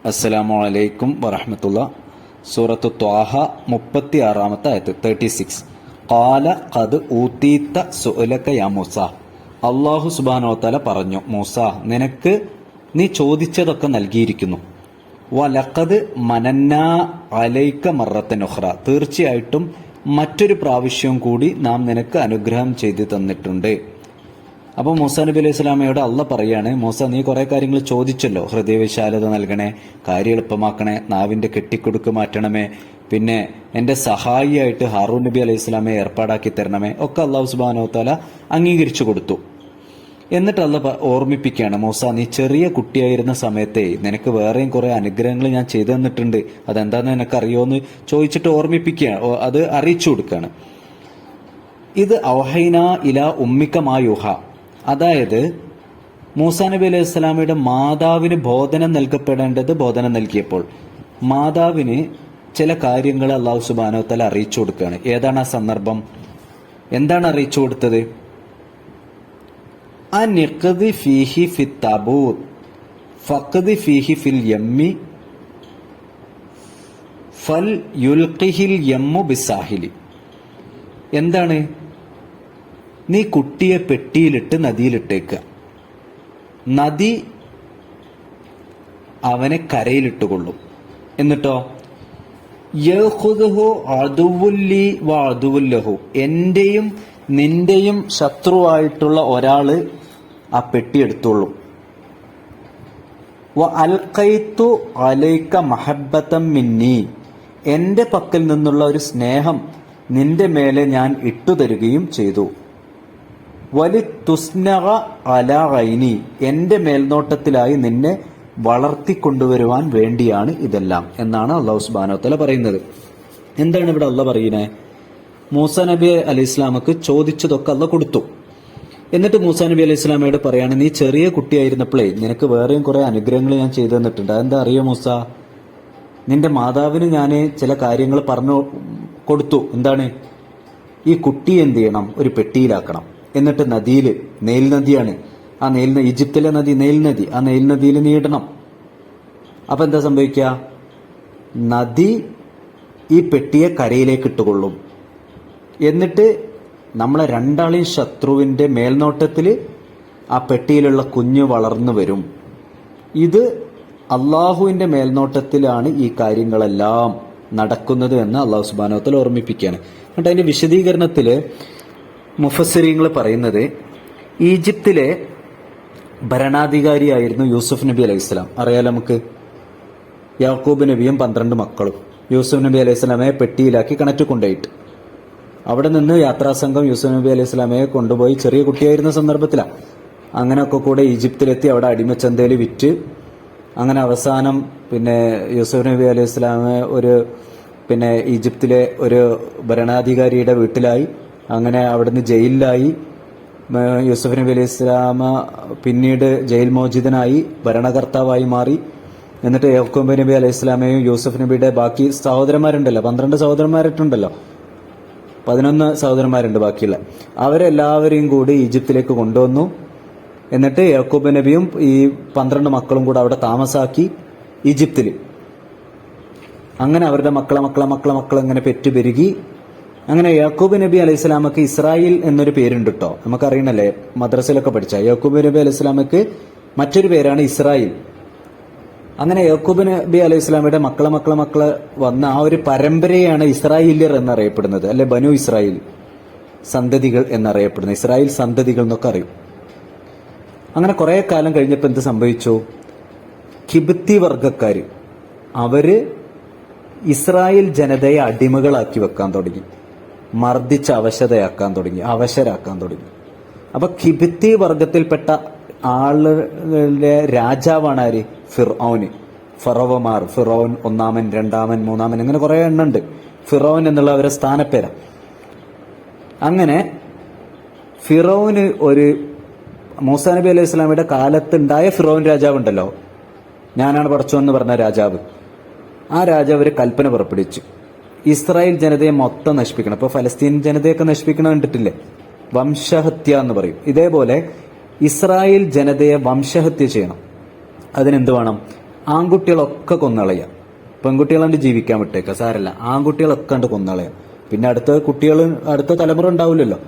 അസ്സലാമു അലൈക്കും വറഹ്മത്തുള്ള. സൂറത്തു ത്വാഹ 36 ആയത്ത് 36. ഖാല ഖദ് ഊതീത സുഅലക യാ മൂസ. അല്ലാഹു സുബ്ഹാനഹു വ തആല പറഞ്ഞു, മൂസ, നിനക്ക് നീ ചോദിച്ചതൊക്കെ നൽകിയിരിക്കുന്നു. വലഖദ് മനന്നാ അലൈക മറത്തൻ ഉഖ്റ. തീർച്ചയായിട്ടും മറ്റൊരു പ്രാവശ്യവും കൂടി നാം നിനക്ക് അനുഗ്രഹം ചെയ്തു തന്നിട്ടുണ്ട്. അപ്പോൾ മൂസാ നബി അലൈഹി സ്വലാമയോട് അള്ള പറയാണ്, മൂസ, നീ കുറെ കാര്യങ്ങൾ ചോദിച്ചല്ലോ. ഹൃദയവിശാലത നൽകണേ, കാര്യം എളുപ്പമാക്കണേ, നാവിന്റെ കെട്ടിക്കൊടുക്ക് മാറ്റണമേ, പിന്നെ എന്റെ സഹായിയായിട്ട് ഹാറൂൻ നബി അലൈഹി സ്വലാമെ ഏർപ്പാടാക്കി തരണമേ, ഒക്കെ അള്ളാഹു സുബ്ഹാനഹു വ തആല അംഗീകരിച്ചു കൊടുത്തു. എന്നിട്ട് അള്ള ഓർമ്മിപ്പിക്കുകയാണ്, മൂസ, നീ ചെറിയ കുട്ടിയായിരുന്ന സമയത്തെ നിനക്ക് വേറെയും കുറെ അനുഗ്രഹങ്ങൾ ഞാൻ ചെയ്തു തന്നിട്ടുണ്ട്. അതെന്താന്ന് നിനക്കറിയോന്ന് ചോദിച്ചിട്ട് ഓർമ്മിപ്പിക്കുകയാണ്, അത് അറിയിച്ചു കൊടുക്കുകയാണ്. ഇത് ഔഹൈന ഇല ഉമ്മിക മാ യൂഹ. അതായത് മൂസാ നബി അലൈഹി സ്വലാമയുടെ മാതാവിന് ബോധനം നൽകപ്പെടേണ്ടത് ബോധനം നൽകിയപ്പോൾ മാതാവിന് ചില കാര്യങ്ങൾ അള്ളാഹു സുബ്ഹാനഹു വ തആല അറിയിച്ചു കൊടുക്കുകയാണ്. ഏതാണ് ആ സന്ദർഭം? എന്താണ് അറിയിച്ചു കൊടുത്തത്? അനിഖ്ദി ഫീഹി ഫിത് തബൂത് ഫഖ്ദി ഫീഹി ഫിൽ യമ്മി ഫൽ യുൽഖിഹിൽ യമ്മു ബിസാഹിലി. എന്താണ്? നീ കുട്ടിയെ പെട്ടിയിലിട്ട് നദിയിലിട്ടേക്കുക, നദി അവനെ കരയിലിട്ടുകൊള്ളും. എന്നിട്ടോ യഖുദുഹു അദുവുല്ലി വ അദുവുല്ലഹു. എന്റെയും നിന്റെയും ശത്രുവായിട്ടുള്ള ഒരാള് ആ പെട്ടി എടുത്തോളും. വ അൽഖൈതു അലൈക മഹബ്ബതം മിന്നി. എന്റെ പക്കൽ നിന്നുള്ള ഒരു സ്നേഹം നിന്റെ മേലെ ഞാൻ ഇട്ടുതരുകയും ചെയ്തു. വലി തുസ്നഗ അലാ ഐനി. എന്റെ മേൽനോട്ടത്തിലായി നിന്നെ വളർത്തിക്കൊണ്ടുവരുവാൻ വേണ്ടിയാണ് ഇതെല്ലാം എന്നാണ് അല്ലാഹു സുബ്ഹാനഹു വ തആല പറയുന്നത്. എന്താണ് ഇവിടെ അല്ലാഹ് പറയുന്നത്? മൂസാ നബി അലൈഹി സ്വലാമക്ക് ചോദിച്ചതൊക്കെ അല്ലാഹ് കൊടുത്തു. എന്നിട്ട് മൂസാ നബി അലൈഹി സ്വലാമയോട് പറയാണ്, നീ ചെറിയ കുട്ടിയായിരുന്നപ്പോഴേ നിനക്ക് വേറെയും കുറെ അനുഗ്രഹങ്ങൾ ഞാൻ ചെയ്തു തന്നിട്ടുണ്ട്. അതെന്താ അറിയോ മൂസ? നിന്റെ മാതാവിന് ഞാൻ ചില കാര്യങ്ങൾ പറഞ്ഞു കൊടുത്തു. എന്താണ്? ഈ കുട്ടിയെ എന്ത് ചെയ്യണം? ഒരു പെട്ടിയിലാക്കണം. എന്നിട്ട് നദിയിൽ, നൈൽ നദിയാണ് ആ ഈജിപ്തിലെ നദി നൈൽ നദി, ആ നൈൽ നദിയിൽ നീ ഇടണം. അപ്പൊ എന്താ സംഭവിക്കുക? നദി ഈ പെട്ടിയെ കരയിലേക്ക് ഇട്ടുകൊള്ളും. എന്നിട്ട് നമ്മളെ രണ്ടാളെയും ശത്രുവിന്റെ മേൽനോട്ടത്തിൽ ആ പെട്ടിയിലുള്ള കുഞ്ഞ് വളർന്നു വരും. ഇത് അള്ളാഹുവിന്റെ മേൽനോട്ടത്തിലാണ് ഈ കാര്യങ്ങളെല്ലാം നടക്കുന്നത് എന്ന് അള്ളാഹു സുബ്ഹാനഹു വ തആല ഓർമ്മിപ്പിക്കുകയാണ്. എന്നിട്ട് അതിന്റെ വിശദീകരണത്തിൽ മുഫസ്സിരീങ്ങൾ പറയുന്നത്, ഈജിപ്തിലെ ഭരണാധികാരിയായിരുന്നു യൂസുഫ് നബി അലൈഹി സ്വലാം. അറിയാലോ നമുക്ക്, യാക്കൂബ് നബിയും 12 മക്കളും യൂസുഫ് നബി അലൈഹി സ്വലാമയെ പെട്ടിയിലാക്കി കിണറ്റ് കൊണ്ടുപോയിട്ട് അവിടെ നിന്ന് യാത്രാസംഘം യൂസുഫ് നബി അലൈഹി സ്വലാമയെ കൊണ്ടുപോയി ചെറിയ കുട്ടിയായിരുന്ന സന്ദർഭത്തിലാണ്. അങ്ങനെയൊക്കെ കൂടെ ഈജിപ്തിലെത്തി അവിടെ അടിമച്ചന്തയിൽ വിറ്റ് അങ്ങനെ അവസാനം പിന്നെ യൂസുഫ് നബി അലൈഹി സ്വലാമെ ഈജിപ്തിലെ ഒരു ഭരണാധികാരിയുടെ വീട്ടിലായി. അങ്ങനെ അവിടുന്ന് ജയിലിലായി. യൂസുഫ് നബി അലൈഹി സ്വലാമ പിന്നീട് ജയിൽ മോചിതനായി ഭരണകർത്താവായി മാറി. എന്നിട്ട് യാക്കൂബ് നബി അലൈഹി സ്വലാമയും യൂസുഫ് നബിയുടെ ബാക്കി സഹോദരന്മാരുണ്ടല്ലോ, 12 സഹോദരന്മാരായിട്ടുണ്ടല്ലോ, 11 സഹോദരന്മാരുണ്ട് ബാക്കിയുള്ള, അവരെല്ലാവരെയും കൂടി ഈജിപ്തിലേക്ക് കൊണ്ടുവന്നു. എന്നിട്ട് യാക്കൂബ് നബിയും ഈ 12 മക്കളും കൂടെ അവിടെ താമസാക്കി ഈജിപ്തിൽ. അങ്ങനെ അവരുടെ മക്കളെ ഇങ്ങനെ പെറ്റുപെരുകി. അങ്ങനെ യാക്കൂബ് നബി അലൈഹി സ്വലാമക്ക് ഇസ്രായേൽ എന്നൊരു പേരുണ്ട് കേട്ടോ. നമുക്കറിയണല്ലേ, മദ്രസയിലൊക്കെ പഠിച്ച യാക്കൂബ് നബി അലൈഹി സ്വലാമക്ക് മറ്റൊരു പേരാണ് ഇസ്രായേൽ. അങ്ങനെ യാക്കൂബ് നബി അലൈഹി സ്വലാമയുടെ മക്കളെ വന്ന ആ ഒരു പരമ്പരയാണ് ഇസ്രായേലിയർ എന്നറിയപ്പെടുന്നത്, അല്ലെ ബനു ഇസ്രായേൽ സന്തതികൾ എന്നറിയപ്പെടുന്നത്. ഇസ്രായേൽ സന്തതികൾ എന്നൊക്കെ അറിയും. അങ്ങനെ കുറെ കാലം കഴിഞ്ഞപ്പോൾ എന്ത് സംഭവിച്ചു? കിബ്തി വർഗക്കാര് അവര് ഇസ്രായേൽ ജനതയെ അടിമകളാക്കി വെക്കാൻ തുടങ്ങി, മർദ്ദിച്ച് അവശരാക്കാൻ തുടങ്ങി. അപ്പൊ കിബ്തി വർഗത്തിൽപ്പെട്ട ആളുകളുടെ രാജാവാണ് ആര്? ഫിർഔന്. ഫറവമാർ, ഫിറോൻ 1-ാമൻ 2-ാമൻ 3-ാമൻ, അങ്ങനെ കുറെ എണ്ണുണ്ട്. ഫിറോൻ എന്നുള്ള അവരുടെ സ്ഥാനപ്പേര. അങ്ങനെ ഫിറോന് ഒരു മൂസാ നബി അലൈഹി സ്വലാമയുടെ കാലത്തുണ്ടായ ഫിറോൻ രാജാവുണ്ടല്ലോ, ഞാനാണ് പടച്ചോന്ന് പറഞ്ഞ രാജാവ്, ആ രാജാവ് ഒരു കൽപ്പന പുറപ്പെടുവിച്ചു, ഇസ്രായേൽ ജനതയെ മൊത്തം നശിപ്പിക്കണം. ഇപ്പൊ ഫലസ്തീൻ ജനതയൊക്കെ നശിപ്പിക്കണം കണ്ടിട്ടില്ലേ, വംശഹത്യ എന്ന് പറയും. ഇതേപോലെ ഇസ്രായേൽ ജനതയെ വംശഹത്യ ചെയ്യണം. അതിനെന്ത് വേണം? ആൺകുട്ടികളൊക്കെ കൊന്നളയാം, പെൺകുട്ടികളാണ്ട് ജീവിക്കാൻ വിട്ടേക്ക, സാരല്ല, ആൺകുട്ടികളൊക്കെ കണ്ട് കൊന്നളയാം. പിന്നെ അടുത്ത തലമുറ ഉണ്ടാവില്ലല്ലോ.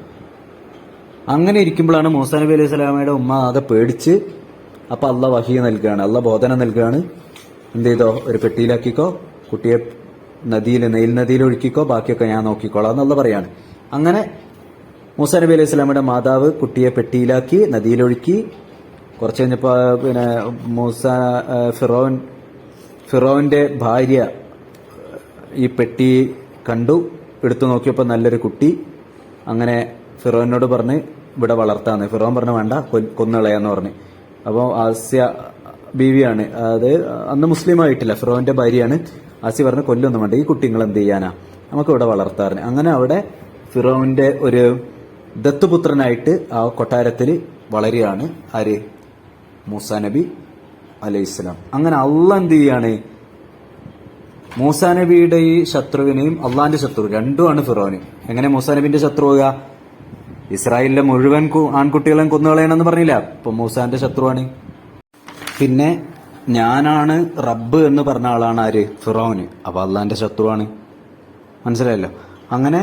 അങ്ങനെ ഇരിക്കുമ്പോഴാണ് മൂസാ നബി അലൈഹി സ്വലാമയുടെ ഉമ്മ ആകെ പേടിച്ച്, അപ്പൊ അള്ള വഹി നൽകുകയാണ്, അള്ള ബോധനം നൽകുകയാണ്. എന്ത് ചെയ്തോ, ഒരു പെട്ടിയിലാക്കിക്കോ, കുട്ടിയെ നെയിൽ നദിയിൽ ഒഴുക്കിക്കോ, ബാക്കിയൊക്കെ ഞാൻ നോക്കിക്കോളാം എന്നുള്ള പറയാണ്. അങ്ങനെ മൂസാ നബി അലൈഹി സ്വലാമയുടെ മാതാവ് കുട്ടിയെ പെട്ടിയിലാക്കി നദിയിലൊഴുക്കി. കുറച്ച് കഴിഞ്ഞപ്പോ പിന്നെ ഫിറോന്റെ ഭാര്യ ഈ പെട്ടി കണ്ടു, എടുത്തു നോക്കിയപ്പോൾ നല്ലൊരു കുട്ടി. അങ്ങനെ ഫിറോനോട് പറഞ്ഞ് ഇവിടെ വളർത്താന്ന്. ഫിറോൻ പറഞ്ഞു വേണ്ട, കൊന്നുകളയാന്ന് പറഞ്ഞു. അപ്പോൾ ആസ്യ ബീവിയാണ്, അത് അന്ന് മുസ്ലിം ആയിട്ടില്ല, ഫിറോന്റെ ഭാര്യയാണ്. ആസ്യ പറഞ്ഞു കൊല്ലൊന്നും വേണ്ട, ഈ കുട്ടി നിങ്ങൾ എന്ത് ചെയ്യാനാ, നമുക്ക് ഇവിടെ വളർത്താറിന്. അങ്ങനെ അവിടെ ഫിറോന്റെ ഒരു ദത്തുപുത്രനായിട്ട് ആ കൊട്ടാരത്തിൽ വളരെയാണ് ആര്, മൂസാ നബി അലൈഹിസ്സലാം. അങ്ങനെ അള്ളാഹ് എന്ത് ചെയ്യാണ്, മൂസാ നബിയുടെ ഈ ശത്രുവിനെയും അള്ളാന്റെ ശത്രു രണ്ടുമാണ് ഫിറോന്. എങ്ങനെ മൂസാ നബിന്റെ ശത്രുവുക, ഇസ്രായേലിലെ മുഴുവൻ ആൺകുട്ടികളെയും കൊന്നുകളയണമെന്ന് പറഞ്ഞില്ല, അപ്പൊ മൂസാന്റെ ശത്രുവാണ്. പിന്നെ ഞാനാണ് റബ്ബ് എന്ന് പറഞ്ഞ ആളാണ് ആര്, ഫിറോന്, അപ്പൊ അള്ളാന്റെ ശത്രുവാണ്. മനസ്സിലായല്ലോ. അങ്ങനെ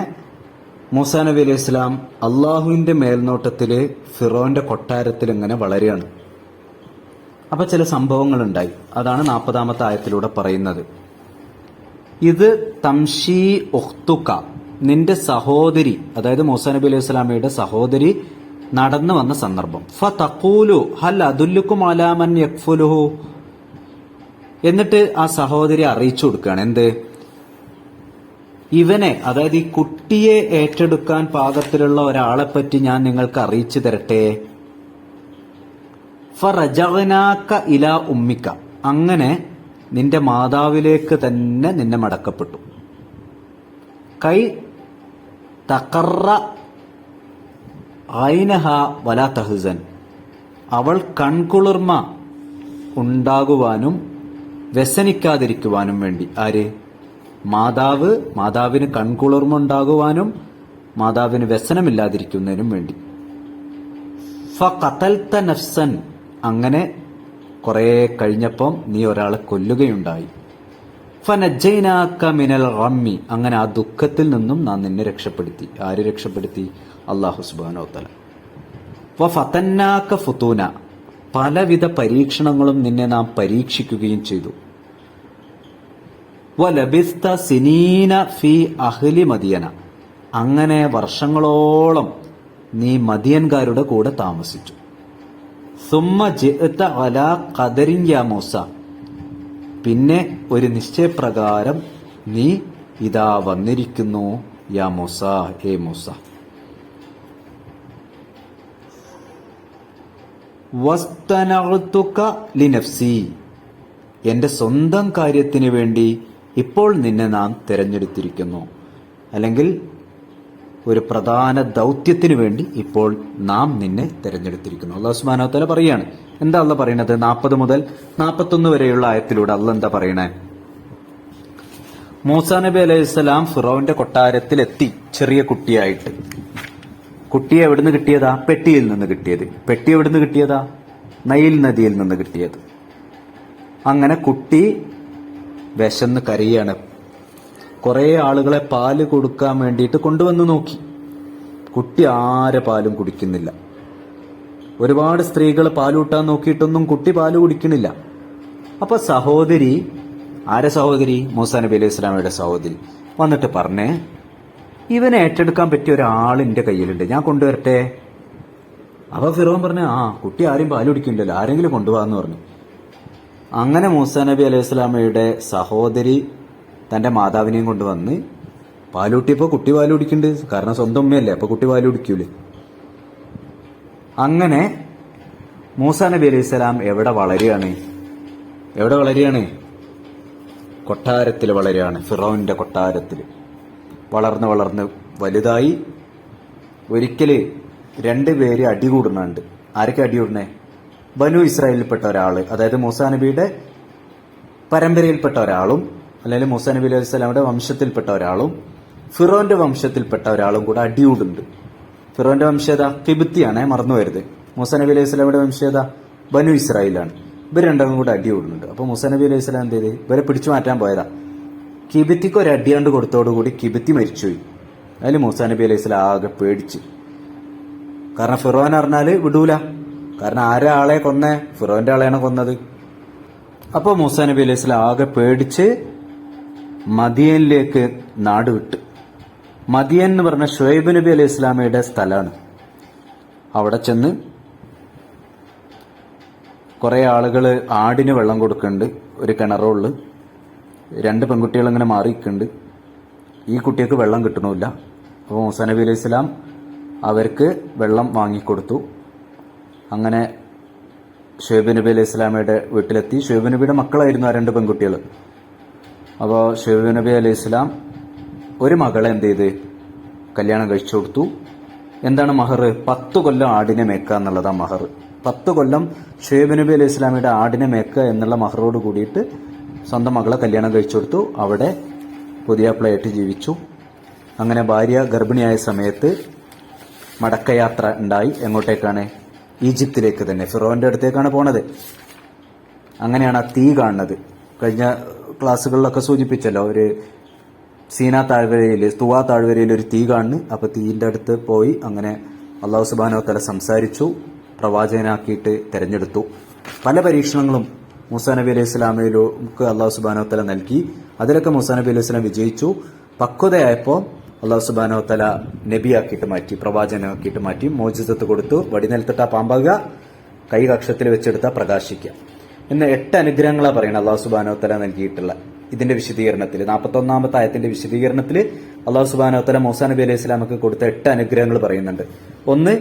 മൂസാ നബി അലൈഹി സ്വലാം അള്ളാഹുവിന്റെ മേൽനോട്ടത്തില് ഫിറോന്റെ കൊട്ടാരത്തിൽ ഇങ്ങനെ വളരെയാണ്. അപ്പൊ ചില സംഭവങ്ങൾ ഉണ്ടായി, അതാണ് 40-ാമത്തെ ആയത്തിലൂടെ പറയുന്നത്. ഇത് തംഷി ഉഖ്തുക, നിന്റെ സഹോദരി, അതായത് മൂസാ നബി അലൈഹി സ്വലാമയുടെ സഹോദരി നടന്നു വന്ന സന്ദർഭം. ഫതഖൂലു ഹൽ അദുല്ലുക്കും അലാ മൻ യക്ഫുലുഹു, എന്നിട്ട് ആ സഹോദരി അറിയിച്ചു കൊടുക്കുകയാണ്, എന്ത്, ഇവനെ, അതായത് ഈ കുട്ടിയെ ഏറ്റെടുക്കാൻ പാകത്തിലുള്ള ഒരാളെ പറ്റി ഞാൻ നിങ്ങൾക്ക് അറിയിച്ചു തരട്ടെ. ഫറജഅനാക ഇലാ ഉമ്മിക, അങ്ങനെ നിന്റെ മാതാവിലേക്ക് തന്നെ നിന്നെ മടക്കപ്പെട്ടു. കൈ തഖറ ഐനഹ വലാ തഹ്സൻ, അവൾ കൺകുളിർമ ഉണ്ടാകുവാനും വ്യസനിക്കാതിരിക്കുവാനും വേണ്ടി. ആര്, മാതാവിന് കൺകുളിർമ ഉണ്ടാകുവാനും മാതാവിന് വ്യസനമില്ലാതിരിക്കുന്നതിനും വേണ്ടി. ഫഖതൽത നഫ്സൻ, അങ്ങനെ കുറെ കഴിഞ്ഞപ്പം നീ ഒരാളെ കൊല്ലുകയുണ്ടായി. ഫനജ്ജൈനാക മിനൽ ഗമ്മി, അങ്ങനെ ആ ദുഃഖത്തിൽ നിന്നും നാം നിന്നെ രക്ഷപ്പെടുത്തി. ആര് രക്ഷപ്പെടുത്തി, അല്ലാഹു സുബ്ഹാനഹു വ തആല. വഫതന്നാക ഫുതൂന, പലവിധ പരീക്ഷണങ്ങളും നിന്നെ നാം പരീക്ഷിക്കുകയും ചെയ്തു. വലബിസ്ത സിനീന ഫി അഹ്ലി മദിയന, അങ്ങനെ വർഷങ്ങളോളം നീ മദിയൻകാരുടെ കൂടെ താമസിച്ചു. സുമ്മ ജിഅത അലാ ഖദരിൻ യാ മൂസ, പിന്നെ ഒരു നിശ്ചയപ്രകാരം നീ ഇതാ വന്നിരിക്കുന്നു യാ മൂസ, ഏ മൂസ. വസ്തനഅ്തുക ലിനഫ്സി, എന്റെ സ്വന്തം കാര്യത്തിന് വേണ്ടി ഇപ്പോൾ നിന്നെ നാം തിരഞ്ഞെടുത്തിരിക്കുന്നു, അല്ലെങ്കിൽ ഒരു പ്രധാന ദൗത്യത്തിന് വേണ്ടി ഇപ്പോൾ നാം നിന്നെ തിരഞ്ഞെടുത്തിരിക്കുന്നു. അല്ലാഹു സുബ്ഹാനഹു വ തആല പറയാണ്. എന്താ അല്ലാഹ് പറയുന്നത്? 40 മുതൽ 41 വരെയുള്ള ആയത്തിലൂടെ അല്ലാഹ് എന്താ പറയണേ? മൂസാ നബി അലൈഹിസ്സലാം ഫിറോന്റെ കൊട്ടാരത്തിലെത്തി ചെറിയ കുട്ടിയായിട്ട്. കുട്ടിയെ എവിടുന്ന് കിട്ടിയതാ? പെട്ടിയിൽ നിന്ന് കിട്ടിയത്. പെട്ടി എവിടുന്ന് കിട്ടിയതാ? നൈൽ നദിയിൽ നിന്ന് കിട്ടിയത്. അങ്ങനെ കുട്ടി വിശന്ന് കരയാണ്. കുറെ ആളുകളെ പാല് കൊടുക്കാൻ വേണ്ടിയിട്ട് കൊണ്ടുവന്ന് നോക്കി. കുട്ടി ആരെ പാലും കുടിക്കുന്നില്ല. ഒരുപാട് സ്ത്രീകൾ പാലൂട്ടാൻ നോക്കിയിട്ടൊന്നും കുട്ടി പാല് കുടിക്കണില്ല. അപ്പൊ സഹോദരി, ആരെ സഹോദരി? മൂസാ നബി അലൈഹി സ്വലാമയുടെ സഹോദരി വന്നിട്ട് പറഞ്ഞേ, ഇവനെ ഏറ്റെടുക്കാൻ പറ്റിയ ഒരാൾ എന്റെ കയ്യിലുണ്ട്, ഞാൻ കൊണ്ടുവരട്ടെ. അപ്പൊ ഫിറോൻ പറഞ്ഞു, കുട്ടി ആരും പാല് കുടിക്കുന്നില്ലല്ലോ, ആരെങ്കിലും കൊണ്ടുപോകാന്ന് പറഞ്ഞു. അങ്ങനെ മൂസാ നബി അലൈഹി സ്വലാമയുടെ സഹോദരി തന്റെ മാതാവിനെയും കൊണ്ടുവന്ന് പാലൂട്ടിയപ്പോ കുട്ടി പാല് കുടിക്കുന്നുണ്ട്. കാരണം സ്വന്തം ഉമ്മയല്ലേ, അപ്പൊ കുട്ടി പാല് കുടിക്കൂലേ. അങ്ങനെ മൂസാ നബി അലൈഹി സ്വലാം എവിടെ വളരുകയാണ്? കൊട്ടാരത്തിൽ വളരുകയാണ്. ഫിറോന്റെ കൊട്ടാരത്തിൽ വളർന്ന് വളർന്ന് വലുതായി. ഒരിക്കല് 2 പേര് അടികൂടുന്നുണ്ട്. ആരൊക്കെ അടികൂടണേ? ബനു ഇസ്രായേലിൽപ്പെട്ട ഒരാള്, അതായത് മൂസാ നബിയുടെ പരമ്പരയിൽപ്പെട്ട ഒരാളും, അല്ലെങ്കിൽ മൂസാ നബി അലൈഹി സ്വലാമിയുടെ വംശത്തിൽപ്പെട്ട ഒരാളും ഫിറോന്റെ വംശത്തിൽപ്പെട്ട ഒരാളും കൂടെ അടികൂടുണ്ട്. ഫിറോന്റെ വംശേത കിബിത്തിയാണ്, മറന്നുവരുത്. മൂസാ നബി അലൈഹി സ്വലാമിയുടെ വംശേത ബനു ഇസ്രായേലാണ്. ഇവർ രണ്ടാളും കൂടെ അടി കൂടുന്നുണ്ട്. അപ്പോൾ മൂസാ നബി അലൈഹി സ്വലാം എന്ത് ചെയ്ത് ഇവരെ പിടിച്ചു മാറ്റാൻ പോയതാ. കിബിത്തിക്ക് ഒരു അടിയാണ്ട് കൊടുത്തോടുകൂടി കിബിത്തി മരിച്ചുപോയി. അതിൽ മൂസാ നബി അലൈഹി സ്വലാം ആകെ പേടിച്ച്. കാരണം ഫിറോൻ അറിഞ്ഞാല് വിടൂല. കാരണം ആരെ ആളെ കൊന്നേ? ഫിറോന്റെ ആളെയാണ് കൊന്നത്. അപ്പോൾ മൂസാ നബി അലൈഹി സ്വലാം ആകെ പേടിച്ച് മദിയനിലേക്ക് നാട് വിട്ടു. മദിയൻ എന്ന് പറഞ്ഞ ഷുഐബ് നബി അലൈഹി സ്വലാമയുടെ സ്ഥലമാണ്. അവിടെ ചെന്ന് കുറെ ആളുകൾ ആടിന് വെള്ളം കൊടുക്കുന്നുണ്ട്. ഒരു കിണറുള്ളു. 2 പെൺകുട്ടികൾ ഇങ്ങനെ മാറിയിക്കുന്നുണ്ട്. ഈ കുട്ടികൾക്ക് വെള്ളം കിട്ടണമില്ല. അപ്പോൾ മൂസാ നബി അലൈഹി സ്വലാം അവർക്ക് വെള്ളം വാങ്ങിക്കൊടുത്തു. അങ്ങനെ ഷുഐബ് നബി അലൈഹി സ്വലാമയുടെ വീട്ടിലെത്തി. ഷുഐബ് നബിയുടെ മക്കളായിരുന്നു ആ 2 പെൺകുട്ടികൾ. അപ്പോൾ ഷുഐബ് നബി അലൈഹി സ്വലാം ഒരു മകളെ എന്ത് ചെയ്ത് കല്യാണം കഴിച്ചു കൊടുത്തു. എന്താണ് മഹർ? 10 കൊല്ലം ആടിനെ മേക്കുക എന്നുള്ളതാണ് മഹർ. 10 കൊല്ലം ഷുഐബ് നബി അലൈഹി സ്വലാമിയുടെ ആടിനെ മേക്കുക എന്നുള്ള മഹറോട് കൂടിയിട്ട് സ്വന്തം മകളെ കല്യാണം കഴിച്ചു കൊടുത്തു. അവിടെ പുതിയാപ്പിളയായിട്ട് ജീവിച്ചു. അങ്ങനെ ഭാര്യ ഗർഭിണിയായ സമയത്ത് മടക്കയാത്ര ഉണ്ടായി. എങ്ങോട്ടേക്കാണ്? ഈജിപ്തിലേക്ക് തന്നെ, ഫിറോന്റെ അടുത്തേക്കാണ് പോണത്. അങ്ങനെയാണ് ആ തീ കാണുന്നത്. കഴിഞ്ഞ ക്ലാസ്സുകളിലൊക്കെ സൂചിപ്പിച്ചല്ലോ, ഒരു സീനാ താഴ്വരയിൽ, തുവാ താഴ്വരയിൽ ഒരു തീ കാണുന്നു. അപ്പൊ തീന്റെ അടുത്ത് പോയി അങ്ങനെ അള്ളാഹു സുബ്ഹാനഹു വ തആല സംസാരിച്ചു, പ്രവാചകനാക്കിയിട്ട് തെരഞ്ഞെടുത്തു. പല പരീക്ഷണങ്ങളും മൂസാ നബി അലൈഹി സ്വലാമയിലേക്ക് അള്ളാഹു സുബ്ഹാനഹു വ തആല നൽകി. അതിലൊക്കെ മൂസാ നബി അലൈഹി സ്വലാം വിജയിച്ചു. പക്വതയായപ്പോൾ അള്ളാഹു സുബ്ഹാനഹു വ തആല നബിയാക്കിയിട്ട് മാറ്റി, പ്രവാചകനാക്കിയിട്ട് മാറ്റി. മോചിസത്ത് കൊടുത്തു. വടിനിലത്തിട്ട പാമ്പാകുക, കൈ കക്ഷത്തിൽ വെച്ചെടുത്ത പ്രകാശിക്കുക എന്ന 8 അനുഗ്രഹങ്ങളാണ് പറയുന്നത് അള്ളാഹു സുബ്ഹാനഹു വ തആല നൽകിയിട്ടുള്ള. ഇതിന്റെ വിശദീകരണത്തിൽ 41-ാമത്തെ ആയത്തിന്റെ വിശദീകരണത്തിൽ അള്ളാഹു സുബ്ഹാനഹു വ തആല മൂസാ നബി അലൈഹി സ്വലാമക്ക് കൊടുത്ത 8 അനുഗ്രഹങ്ങൾ പറയുന്നുണ്ട്. 1,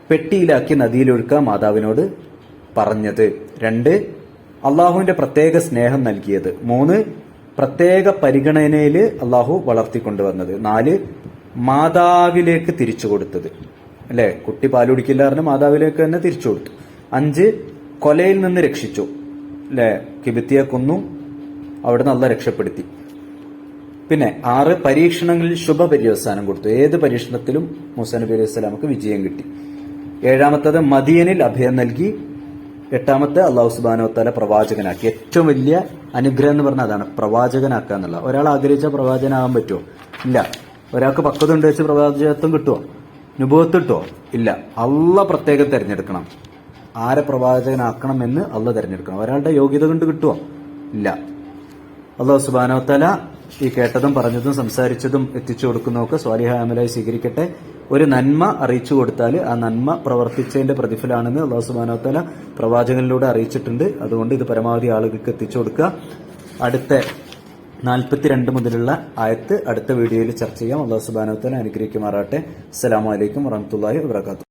പെട്ടിയിലാക്കി നദിയിലൊഴുക്കുക മാതാവിനോട് പറഞ്ഞത്. 2, അള്ളാഹുവിന്റെ പ്രത്യേക സ്നേഹം നൽകിയത്. 3, പ്രത്യേക പരിഗണനയിൽ അള്ളാഹു വളർത്തിക്കൊണ്ടുവന്നത്. 4, മാതാവിലേക്ക് തിരിച്ചു കൊടുത്തത്. അല്ലെ, കുട്ടി പാലുടിക്കില്ല പറഞ്ഞ് മാതാവിലേക്ക് തന്നെ തിരിച്ചു കൊടുത്തു. 5, കൊലയിൽ നിന്ന് രക്ഷിച്ചു. അല്ലെ, കിബിത്തിയെ കൊന്നു, അവിടെ നല്ല രക്ഷപ്പെടുത്തി. പിന്നെ 6, പരീക്ഷണങ്ങളിൽ ശുഭപര്യവസാനം കൊടുത്തു. ഏത് പരീക്ഷണത്തിലും മൂസാ നബി അലൈഹി സ്വലാമക്ക് വിജയം കിട്ടി. 7, മദിയനിൽ അഭയം നൽകി. 8, അള്ളാഹു സുബ്ഹാനഹു വ തആല പ്രവാചകനാക്കി. ഏറ്റവും വലിയ അനുഗ്രഹം എന്ന് പറഞ്ഞാൽ അതാണ്, പ്രവാചകനാക്കുക എന്നുള്ള. ഒരാൾ ആഗ്രഹിച്ച പ്രവാചകനാകാൻ പറ്റുമോ? ഇല്ല. ഒരാൾക്ക് പക്വത ഉണ്ട് വെച്ച് പ്രവാചകത്വം കിട്ടുമോ? നുബുവത്ത് കിട്ടുമോ? ഇല്ല. അള്ളാഹ് പ്രത്യേകം തെരഞ്ഞെടുക്കണം. ആരെ പ്രവാചകനാക്കണം എന്ന് അള്ളാഹ് തെരഞ്ഞെടുക്കണം. ഒരാളുടെ യോഗ്യത കൊണ്ട് കിട്ടുമോ? ഇല്ല. അള്ളാഹു സുബ്ഹാനഹു വ തആല ഈ കേട്ടതും പറഞ്ഞതും സംസാരിച്ചതും എത്തിച്ചു കൊടുക്കുന്നതൊക്കെ സ്വാലിഹായ അമലായി സ്വീകരിക്കട്ടെ. ഒരു നന്മ അറിയിച്ചു കൊടുത്താൽ ആ നന്മ പ്രവർത്തിച്ചതിന്റെ പ്രതിഫലമാണെന്ന് അള്ളാഹു സുബ്ഹാനഹു വ തആല പ്രവാചകനിലൂടെ അറിയിച്ചിട്ടുണ്ട്. അതുകൊണ്ട് ഇത് പരമാവധി ആളുകൾക്ക് എത്തിച്ചു കൊടുക്കുക. അടുത്ത 42 മുതലുള്ള ആയത്ത് അടുത്ത വീഡിയോയിൽ ചർച്ച ചെയ്യാം. അള്ളാഹു സുബ്ഹാനഹു വ തആല അനുഗ്രഹിക്കുമാറാട്ടെ. അസ്സലാമു അലൈക്കും വറഹ്മത്തുള്ളാഹി വബറകാതുഹു.